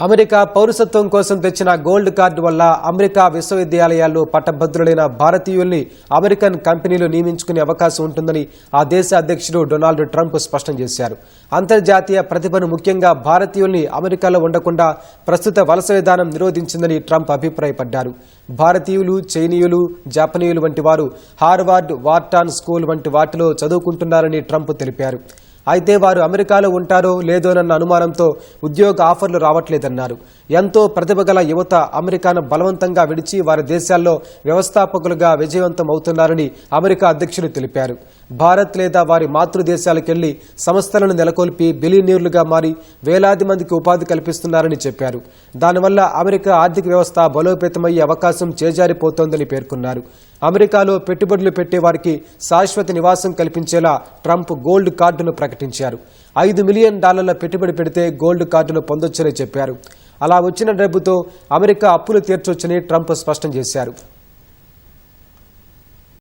America పౌరసత్వం కోసం తెచ్చిన గోల్డ్ కార్డు వల్ల అమెరికా విశ్వవిద్యాలయాల్లో పట్టభద్రులైన భారతీయుల్ని అమెరికన్ కంపెనీలు నియమించుకునే అవకాశం ఉంటుందని ఆ దేశ అధ్యక్షుడు డొనాల్డ్ ట్రంప్ స్పష్టం చేశారు. అంతర్జాతీయ ప్రతిభను ముఖ్యంగా భారతీయుల్ని అమెరికాలో ఉండకుండా ప్రస్తుత వలస విధానం నిరోధించిందని ట్రంప్ అభిప్రాయపడ్డారు. భారతీయులు, చైనీయులు, జపనీయులు వంటి వారు హార్వర్డ్, వార్టాన్ స్కూల్ వంటి వాటిలో చదువుకుంటున్నారని ట్రంప్ తెలిపారు. అయితే వారు అమెరికాలో ఉంటారో లేదోనన్న అనుమానంతో ఉద్యోగ ఆఫర్లు రావట్లేదన్నారు. ఎంతో ప్రతిభగల యువత అమెరికాను బలవంతంగా విడిచి వారి దేశాల్లో వ్యవస్థాపకులుగా విజయవంతం అవుతున్నారని అమెరికా అధ్యక్షుడు తెలిపారు. భారత్ లేదా వారి మాతృదేశాలకెళ్లి సంస్థలను నెలకొల్పి బిలియనీర్లుగా మారి వేలాది మందికి ఉపాధి కల్పిస్తున్నారని చెప్పారు. దానివల్ల అమెరికా ఆర్థిక వ్యవస్థ బలోపేతమయ్యే అవకాశం చేజారిపోతోందని పేర్కొన్నారు. అమెరికాలో పెట్టుబడులు పెట్టే వారికి శాశ్వత నివాసం కల్పించేలా ట్రంప్ గోల్డ్ కార్డును ప్రకటించారు. $5 మిలియన్ పెట్టుబడి పెడితే గోల్డ్ కార్డును పొందొచ్చని చెప్పారు. అలా వచ్చిన డబ్బుతో అమెరికా అప్పులు తీర్చొచ్చని ట్రంప్ స్పష్టం చేశారు.